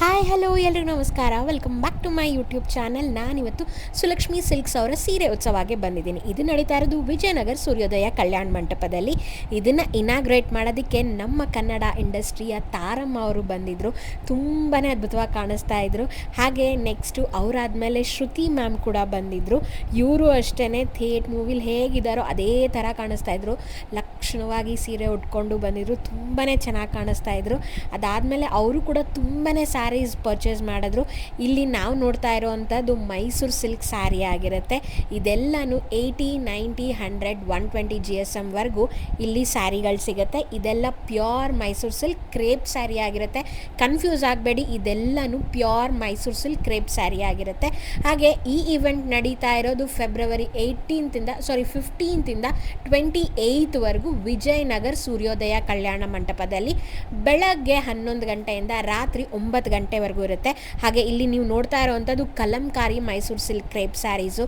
Hi hello ಎಲ್ರಿಗೂ ನಮಸ್ಕಾರ. Welcome back to my YouTube channel. ನಾನಿವತ್ತು ಸುಲಕ್ಷ್ಮಿ ಸಿಲ್ಕ್ಸ್ ಅವರ ಸೀರೆ ಉತ್ಸವಕ್ಕೆ ಬಂದಿದ್ದೀನಿ. ಇದು ನಡೀತಾ ಇರೋದು ವಿಜಯನಗರ ಸೂರ್ಯೋದಯ ಕಲ್ಯಾಣ ಮಂಟಪದಲ್ಲಿ. ಇದನ್ನು ಇನಾಗ್ರೇಟ್ ಮಾಡೋದಕ್ಕೆ ನಮ್ಮ ಕನ್ನಡ ಇಂಡಸ್ಟ್ರಿಯ ತಾರಮ್ಮ ಅವರು ಬಂದಿದ್ದರು. ತುಂಬಾ ಅದ್ಭುತವಾಗಿ ಕಾಣಿಸ್ತಾ ಇದ್ರು. ಹಾಗೆ ನೆಕ್ಸ್ಟು ಅವರಾದಮೇಲೆ ಶ್ರುತಿ ಮ್ಯಾಮ್ ಕೂಡ ಬಂದಿದ್ದರು. ಇವರು ಅಷ್ಟೇ ಥಿಯೇಟ್ ಮೂವಿಲಿ ಹೇಗಿದ್ದಾರೋ ಅದೇ ಥರ ಕಾಣಿಸ್ತಾ ಇದ್ರು. ಲಕ್ಷಣವಾಗಿ ಸೀರೆ ಉಟ್ಕೊಂಡು ಬಂದಿದ್ರು. ತುಂಬಾ ಚೆನ್ನಾಗಿ ಕಾಣಿಸ್ತಾ ಇದ್ರು. ಅದಾದಮೇಲೆ ಅವರು ಕೂಡ ತುಂಬಾ ಸ್ಯಾರೀಸ್ ಪರ್ಚೇಸ್ ಮಾಡಿದ್ರು. ಇಲ್ಲಿ ನಾವು ನೋಡ್ತಾ ಇರೋವಂಥದ್ದು ಮೈಸೂರು ಸಿಲ್ಕ್ ಸ್ಯಾರಿ ಆಗಿರುತ್ತೆ. ಇದೆಲ್ಲನೂ 80, 90, 100, 120 GSM ಇಲ್ಲಿ ಸ್ಯಾರಿಗಳು ಸಿಗುತ್ತೆ. ಇದೆಲ್ಲ pure Mysore silk crepe sari ಆಗಿರುತ್ತೆ. ಕನ್ಫ್ಯೂಸ್ ಆಗಬೇಡಿ, ಇದೆಲ್ಲನೂ pure Mysore silk crepe sari ಆಗಿರುತ್ತೆ. ಹಾಗೆ ಈ ಇವೆಂಟ್ ನಡೀತಾ ಇರೋದು ಫೆಬ್ರವರಿ 15ರಿಂದ 28 ವಿಜಯನಗರ ಸೂರ್ಯೋದಯ ಕಲ್ಯಾಣ ಮಂಟಪದಲ್ಲಿ ಬೆಳಗ್ಗೆ 11 ಗಂಟೆಯಿಂದ ರಾತ್ರಿ 9 ಗಂಟೆವರೆಗೂ ಇರುತ್ತೆ. ಹಾಗೆ ಇಲ್ಲಿ ನೀವು ನೋಡ್ತಾ ಇರೋವಂಥದ್ದು ಕಲಂಕಾರಿ ಮೈಸೂರು ಸಿಲ್ಕ್ ಕ್ರೇಪ್ ಸ್ಯಾರೀಸು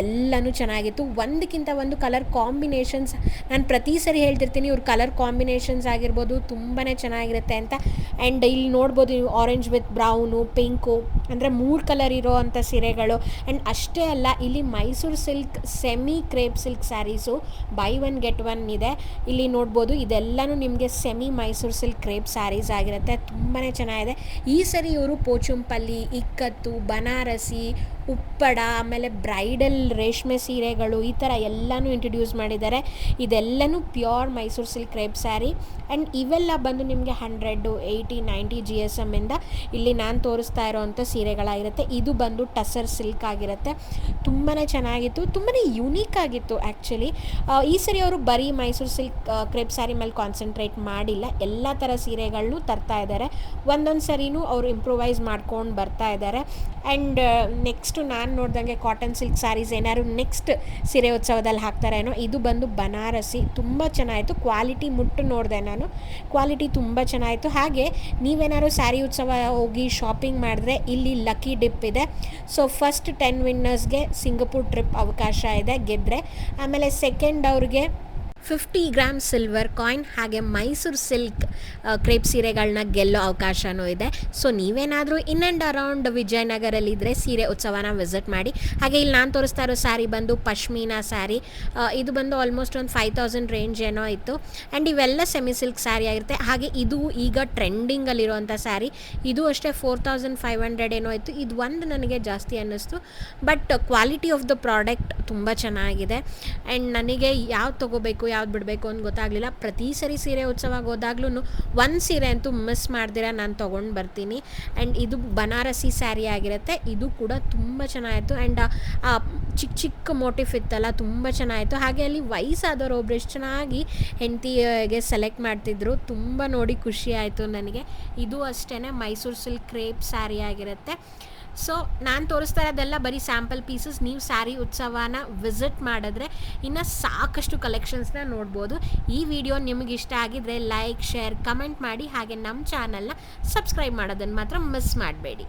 ಎಲ್ಲನೂ ಚೆನ್ನಾಗಿತ್ತು. ಒಂದಕ್ಕಿಂತ ಒಂದು ಕಲರ್ ಕಾಂಬಿನೇಷನ್ಸ್, ನಾನು ಪ್ರತಿ ಸರಿ ಹೇಳ್ತಿರ್ತೀನಿ, ಇವ್ರ ಕಲರ್ ಕಾಂಬಿನೇಷನ್ಸ್ ಆಗಿರ್ಬೋದು ತುಂಬಾ ಚೆನ್ನಾಗಿರುತ್ತೆ ಅಂತ. ಆ್ಯಂಡ್ ಇಲ್ಲಿ ನೋಡ್ಬೋದು ನೀವು ಆರೆಂಜ್ ವಿತ್ ಬ್ರೌನು, ಪಿಂಕು, ಅಂದರೆ 3 ಕಲರ್ ಇರೋ ಅಂಥ ಸೀರೆಗಳು. ಆ್ಯಂಡ್ ಅಷ್ಟೇ ಅಲ್ಲ, ಇಲ್ಲಿ Mysuru silk semi crepe silk sarees buy one get one ಇದೆ. ಇಲ್ಲಿ ನೋಡ್ಬೋದು ಇದೆಲ್ಲನೂ ನಿಮಗೆ semi Mysuru silk crepe sarees ಆಗಿರುತ್ತೆ. ತುಂಬಾ ಚೆನ್ನಾಗಿದೆ. ಈ ಸರಿ ಇವರು ಪೋಚುಂಪಲ್ಲಿ, ಇಕ್ಕತ್ತು, ಬನಾರಸಿ, ಉಪ್ಪಡ, ಆಮೇಲೆ ಬ್ರೈಡಲ್ ರೇಷ್ಮೆ ಸೀರೆಗಳು, ಈ ಥರ ಎಲ್ಲನೂ ಇಂಟ್ರಡ್ಯೂಸ್ ಮಾಡಿದ್ದಾರೆ. ಇದೆಲ್ಲನೂ pure Mysore silk crepe sari. And ಇವೆಲ್ಲ ಬಂದು ನಿಮಗೆ 100, 80, 90 GSM ಇಂದ ಇಲ್ಲಿ ನಾನು ತೋರಿಸ್ತಾ ಇರೋವಂಥ ಸೀರೆಗಳಾಗಿರುತ್ತೆ. ಇದು ಬಂದು ಟಸರ್ ಸಿಲ್ಕ್ ಆಗಿರುತ್ತೆ. ತುಂಬಾ ಚೆನ್ನಾಗಿತ್ತು, ತುಂಬಾ ಯುನೀಕ್ ಆಗಿತ್ತು ಆ್ಯಕ್ಚುಲಿ. ಈ ಸರಿ ಅವರು ಬರೀ ಮೈಸೂರು ಸಿಲ್ಕ್ ಕ್ರೇಪ್ ಸ್ಯಾರಿ ಮೇಲೆ ಕಾನ್ಸಂಟ್ರೇಟ್ ಮಾಡಿಲ್ಲ, ಎಲ್ಲ ಥರ ಸೀರೆಗಳನ್ನೂ ತರ್ತಾ ಇದ್ದಾರೆ. ಒಂದೊಂದು ಸರಿನೂ ಅವರು ಇಂಪ್ರೂವೈಸ್ ಮಾಡ್ಕೊಂಡು ಬರ್ತಾ ಇದ್ದಾರೆ. ಆ್ಯಂಡ್ ನೆಕ್ಸ್ಟು ನಾನು ನೋಡ್ದಂಗೆ ಕಾಟನ್ ಸಿಲ್ಕ್ ಸ್ಯಾರೀಸ್ ಏನಾದ್ರು ನೆಕ್ಸ್ಟ್ ಸೀರೆ ಉತ್ಸವದಲ್ಲಿ ಹಾಕ್ತಾರೇನೋ. ಇದು ಬಂದು ಬನಾರಸಿ, ತುಂಬ ಚೆನ್ನಾಯಿತು. ಕ್ವಾಲಿಟಿ ಮುಟ್ಟು ನೋಡಿದೆ ನಾನು, ಕ್ವಾಲಿಟಿ ತುಂಬ ಚೆನ್ನಾಯಿತು. ಹಾಗೆ ನೀವೇನಾದ್ರು ಸ್ಯಾರಿ ಉತ್ಸವ ಹೋಗಿ ಶಾಪಿಂಗ್ ಮಾಡಿದ್ರೆ ಇಲ್ಲಿ ಲಕ್ಕಿ ಡಿಪ್ ಇದೆ. ಸೊ ಫಸ್ಟ್ 10 ವಿನ್ನರ್ಸ್ಗೆ ಸಿಂಗಪೂರ್ ಟ್ರಿಪ್ ಅವಕಾಶ ಇದೆ ಗೆದ್ದರೆ. ಆಮೇಲೆ ಸೆಕೆಂಡ್ ಅವ್ರಿಗೆ 50 ಗ್ರಾಮ್ ಸಿಲ್ವರ್ ಕಾಯಿನ್, ಹಾಗೆ ಮೈಸೂರು ಸಿಲ್ಕ್ ಕ್ರೇಪ್ ಸೀರೆಗಳನ್ನ ಗೆಲ್ಲೋ ಅವಕಾಶವೂ ಇದೆ. ಸೊ ನೀವೇನಾದರೂ ಇನ್ ಆ್ಯಂಡ್ ಅರೌಂಡ್ ವಿಜಯನಗರಲ್ಲಿದ್ದರೆ ಸೀರೆ ಉತ್ಸವನ ವಿಸಿಟ್ ಮಾಡಿ. ಹಾಗೆ ಇಲ್ಲಿ ನಾನು ತೋರಿಸ್ತಾ ಇರೋ ಸ್ಯಾರಿ ಬಂದು ಪಶ್ಮೀನಾ ಸ್ಯಾರಿ. ಇದು ಬಂದು ಆಲ್ಮೋಸ್ಟ್ ಒಂದು 5000 ರೇಂಜ್ ಏನೋ ಇತ್ತು. ಆ್ಯಂಡ್ ಇವೆಲ್ಲ ಸೆಮಿ ಸಿಲ್ಕ್ ಸ್ಯಾರಿ ಆಗಿರುತ್ತೆ. ಹಾಗೆ ಇದು ಈಗ ಟ್ರೆಂಡಿಂಗಲ್ಲಿರುವಂಥ ಸ್ಯಾರಿ, ಇದು ಅಷ್ಟೇ 4500 ಏನೋ ಇತ್ತು. ಇದು ಒಂದು ನನಗೆ ಜಾಸ್ತಿ ಅನ್ನಿಸ್ತು, but quality of the product ತುಂಬ ಚೆನ್ನಾಗಿದೆ. ಆ್ಯಂಡ್ ನನಗೆ ಯಾವ್ದು ತೊಗೋಬೇಕು ಯಾವ್ದು ಬಿಡಬೇಕು ಅಂತ ಗೊತ್ತಾಗಲಿಲ್ಲ. ಪ್ರತಿ ಸರಿ ಸೀರೆ ಉತ್ಸವಕ್ಕೆ ಹೋದಾಗ್ಲೂ ಒಂದು ಸೀರೆ ಅಂತೂ ಮಿಸ್ ಮಾಡ್ದಿರ ನಾನು ತೊಗೊಂಡು ಬರ್ತೀನಿ. ಆ್ಯಂಡ್ ಇದು ಬನಾರಸಿ ಸ್ಯಾರಿ ಆಗಿರುತ್ತೆ. ಇದು ಕೂಡ ತುಂಬ ಚೆನ್ನಾಗಿತ್ತು. ಆ್ಯಂಡ್ ಚಿಕ್ಕ ಚಿಕ್ಕ ಮೋಟಿಫ್ ಇತ್ತಲ್ಲ, ತುಂಬ ಚೆನ್ನಾಗಿತ್ತು. ಹಾಗೆ ಅಲ್ಲಿ ವಯಸ್ಸಾದವರು ಒಬ್ರು ಎಷ್ಟು ಚೆನ್ನಾಗಿ ಹೆಂಡತಿಗೆ ಸೆಲೆಕ್ಟ್ ಮಾಡ್ತಿದ್ರು, ತುಂಬ ನೋಡಿ ಖುಷಿ ಆಯಿತು ನನಗೆ. ಇದು ಅಷ್ಟೇ ಮೈಸೂರು ಸಿಲ್ಕ್ ಕ್ರೇಪ್ ಸ್ಯಾರಿ ಆಗಿರುತ್ತೆ. ಸೊ ನಾನು ತೋರಿಸ್ತಾ ಇರೋದೆಲ್ಲ ಬರೀ ಸ್ಯಾಂಪಲ್ ಪೀಸಸ್. ನೀವು ಸ್ಯಾರಿ ಉತ್ಸವನ ವಿಸಿಟ್ ಮಾಡಿದ್ರೆ ಇನ್ನು ಸಾಕಷ್ಟು ಕಲೆಕ್ಷನ್ಸ್ನ ನೋಡ್ಬೋದು. ಈ ವಿಡಿಯೋ ನಿಮಗೆ ಇಷ್ಟ ಆಗಿದ್ರೆ ಲೈಕ್, ಶೇರ್, ಕಮೆಂಟ್ ಮಾಡಿ. ಹಾಗೆ ನಮ್ಮ ಚಾನಲ್ನ ಸಬ್ಸ್ಕ್ರೈಬ್ ಮಾಡೋದನ್ನು ಮಾತ್ರ ಮಿಸ್ ಮಾಡಬೇಡಿ.